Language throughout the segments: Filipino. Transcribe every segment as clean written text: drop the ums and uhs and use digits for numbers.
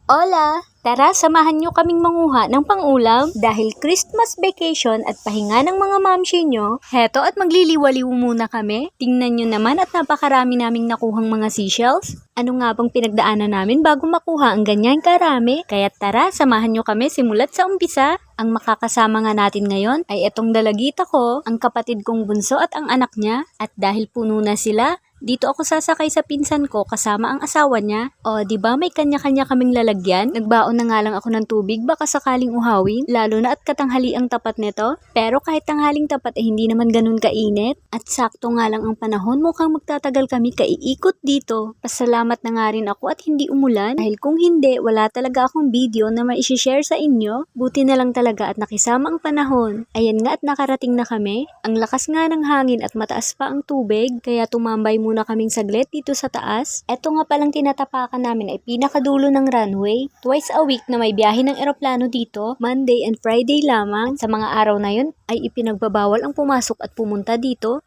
Hola! Tara, samahan nyo kaming manguha ng pangulam dahil Christmas vacation at pahinga ng mga mamshi nyo. Heto at magliliwaliw muna kami. Tingnan nyo naman at napakarami naming nakuhang mga seashells. Ano nga bang pinagdaanan namin bago makuha ang ganyan karami? Kaya tara, samahan nyo kami simulat sa umpisa. Ang makakasama nga natin ngayon ay etong dalagita ko, ang kapatid kong bunso at ang anak niya. At dahil puno na sila, dito ako sasakay sa pinsan ko kasama ang asawa niya. O, di ba may kanya-kanya kaming lalagyan? Nagbaon na nga lang ako ng tubig baka sakaling uhawin, lalo na at katanghali ang tapat nito. Pero kahit tanghaling tapat hindi naman ganun kainit. At sakto nga lang ang panahon, mukhang magtatagal kami kaiikot dito. Pasalamat na nga rin ako at hindi umulan dahil kung hindi, wala talaga akong video na maishishare sa inyo. Buti na lang talaga at nakisama ang panahon. Ayan nga at nakarating na kami. Ang lakas nga ng hangin at mataas pa ang tubig, kaya tumambay muna kaming saglit dito sa taas. Eto nga palang tinatapakan namin ay pinakadulo ng runway. Twice a week na may biyahe ng eroplano dito, Monday and Friday lamang. Sa mga araw na yun ay ipinagbabawal ang pumasok at pumunta dito.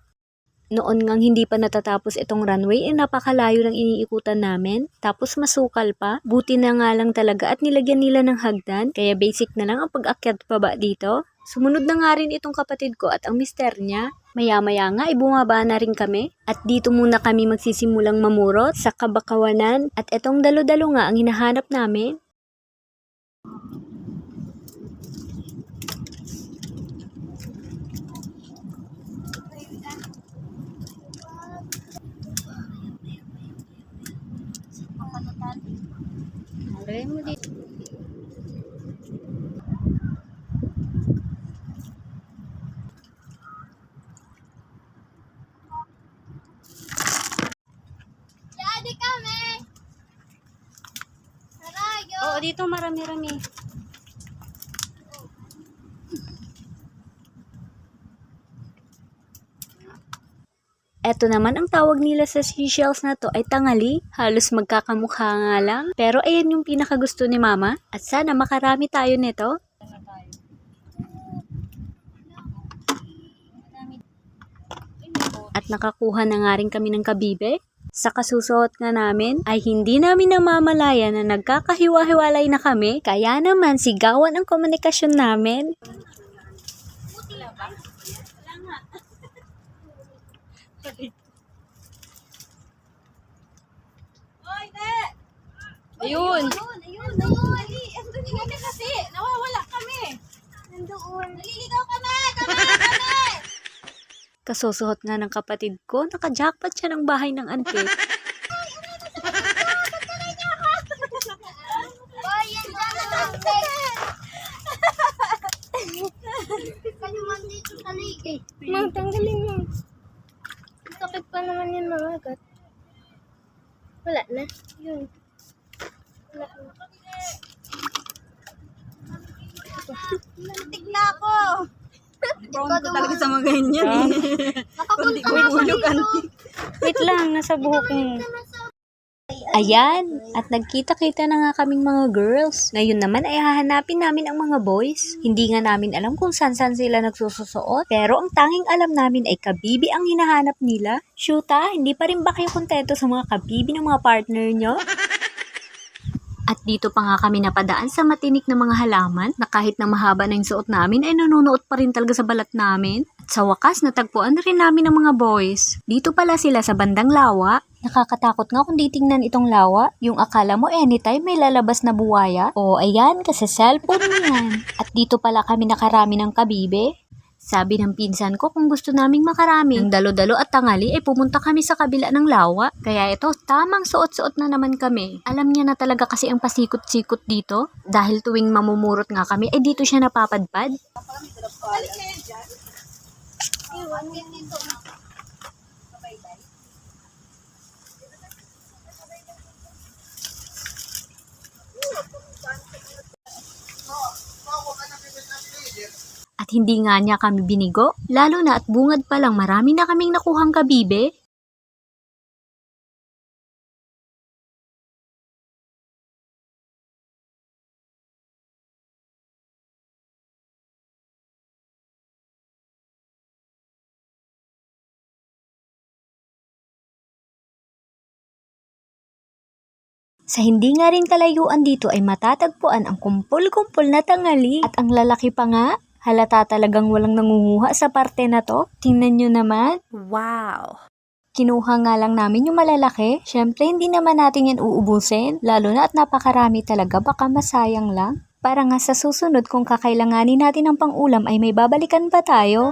Noon ngang hindi pa natatapos itong runway ay napakalayo ng iniikutan namin. Tapos masukal pa. Buti na nga lang talaga at nilagyan nila ng hagdan. Kaya basic na lang ang pag-akyat pa ba dito. Sumunod na nga rin itong kapatid ko at ang mister niya. Maya-maya nga ay bumaba na rin kami. At dito muna kami magsisimulang mamurot sa kabakawanan. At itong dalo-dalo nga ang hinahanap namin. Alay mo dito. Jadi kami. Tarayo. Oo, dito marami-rami. Eto naman ang tawag nila sa seashells na to ay tangali. Halos magkakamukha nga lang. Pero ayan yung pinakagusto ni mama. At sana makarami tayo nito. At nakakuha na nga rin kami ng kabibe. Sa kasusuot nga namin ay hindi namin namamalaya na nagkakahiwa-hiwalay na kami. Kaya naman sigawan ang komunikasyon namin. Ayun. Ayun. Andun kami kasi. Nawawala kami. Nandoon. Naliligaw kami. Kami. Kasusuot nga ng kapatid ko, naka-jackpot siya ng bahay ng auntie. Boy, yan dyan. Kanyuman dito sa ligi. Mang, tanggalin mo. Sakit pa naman yan mga agat. Wala na. Yun. Wala na. Nantigla ako. Prone ko talaga sa mga ganyan eh. Nakapunta na ako dito. Wait lang, nasa buhok mo. Ayan, at nagkita-kita na nga kaming mga girls. Ngayon naman ay hahanapin namin ang mga boys. Hindi nga namin alam kung saan-saan sila nagsususuot. Pero ang tanging alam namin ay kabibi ang hinahanap nila. Shoota, hindi pa rin ba kayo kontento sa mga kabibi ng mga partner nyo? At dito pa nga kami napadaan sa matinik na mga halaman na kahit na mahaba na yung suot namin ay nanunuot pa rin talaga sa balat namin. At sa wakas natagpuan na rin namin ang mga boys. Dito pala sila sa bandang lawa. Nakakatakot nga kung titingnan itong lawa. Yung akala mo anytime may lalabas na buwaya. O ayan, kasi cellphone mo yan. At dito pala kami nakarami ng kabibe. Sabi ng pinsan ko kung gusto naming makarami ng dalo-dalo at tangali ay pumunta kami sa kabila ng lawa. Kaya ito, tamang suot-suot na naman kami. Alam niya na talaga kasi ang pasikot-sikot dito. Dahil tuwing mamumurot nga kami ay dito siya napapadpad. Balik kayo dyan. Iwan din dito. At hindi nga niya kami binigo. Lalo na at bungad pa lang marami na kaming nakuhang kabibe. Sa hindi nga rin kalayuan dito ay matatagpuan ang kumpul-kumpul na tangali at ang lalaki pa nga. Halata talagang walang nangunguha sa parte na to. Tingnan nyo naman. Wow! Kinuha nga lang namin yung malalaki. Syempre hindi naman natin yan uubusin. Lalo na at napakarami talaga, baka masayang lang. Para nga sa susunod kung kakailanganin natin ng pang-ulam ay may babalikan pa tayo.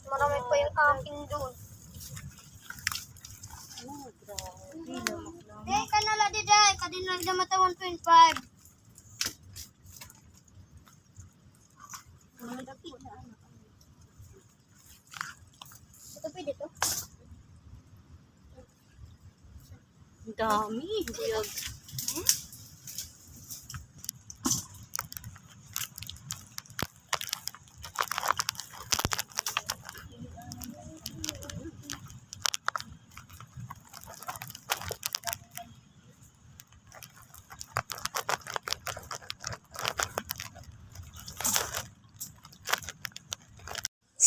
Marami pa yung aking doon. Kanala diday, kadin lang mata 1.5. Ito pwede to? Dami. Buyag.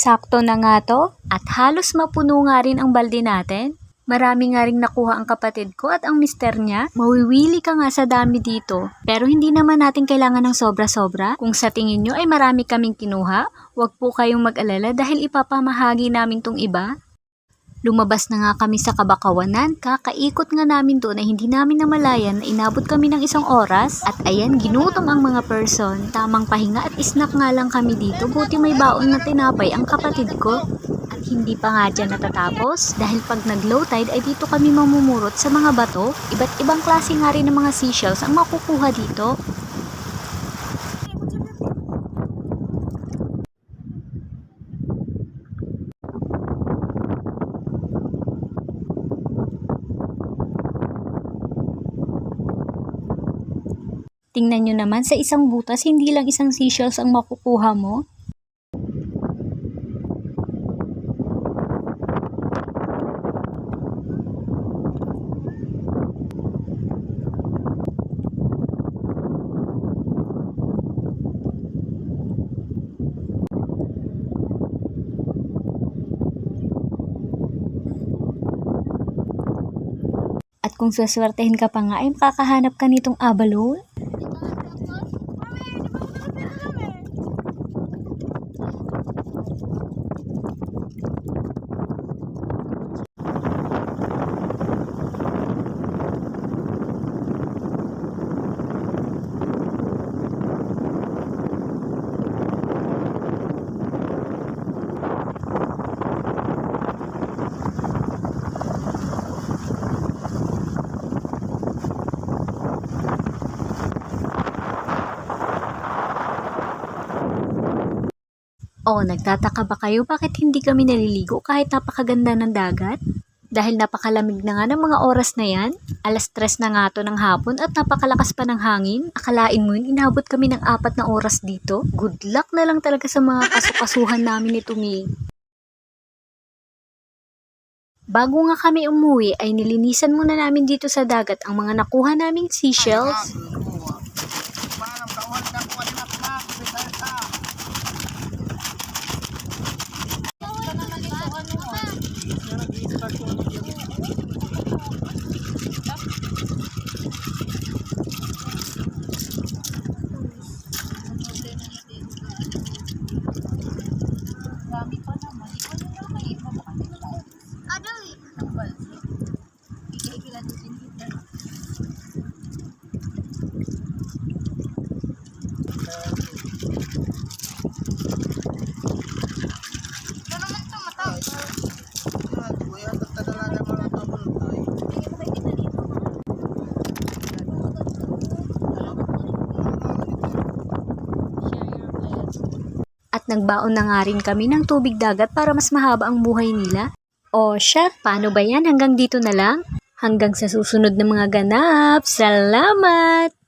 Sakto na nga to at halos mapuno nga rin ang balde natin. Marami nga rin nakuha ang kapatid ko at ang mister niya. Mawiwili ka nga sa dami dito. Pero hindi naman natin kailangan ng sobra-sobra. Kung sa tingin nyo ay marami kaming kinuha, huwag po kayong mag-alala dahil ipapamahagi namin tong iba. Lumabas na nga kami sa Kabakawanan, kakaikot nga namin doon ay hindi namin namalayan na inabot kami ng 1 oras at ayan ginutom ang mga person. Tamang pahinga at snack nga lang kami dito, buti may baon na tinapay ang kapatid ko. At hindi pa nga dyan natatapos dahil pag nag-low tide ay dito kami mamumurot sa mga bato. Iba't ibang klase nga rin ng mga seashells ang makukuha dito. Tingnan nyo naman, sa isang butas, hindi lang isang seashells ang makukuha mo. At kung sweswertehin ka pa nga, ay makakahanap ka nitong abalone. Oh, nagtataka ba kayo bakit hindi kami naliligo kahit napakaganda ng dagat? Dahil napakalamig na nga ng mga oras na yan. 3:00 na nga to ng hapon at napakalakas pa ng hangin. Akalain mo yun, inabot kami ng 4 na oras dito. Good luck na lang talaga sa mga kasukasuhan namin ni Tumi. Bago nga kami umuwi ay nilinisan muna namin dito sa dagat ang mga nakuha naming seashells. At nagbaon na nga rin kami ng tubig dagat para mas mahaba ang buhay nila. O siya, paano ba yan? Hanggang dito na lang? Hanggang sa susunod na mga ganap. Salamat!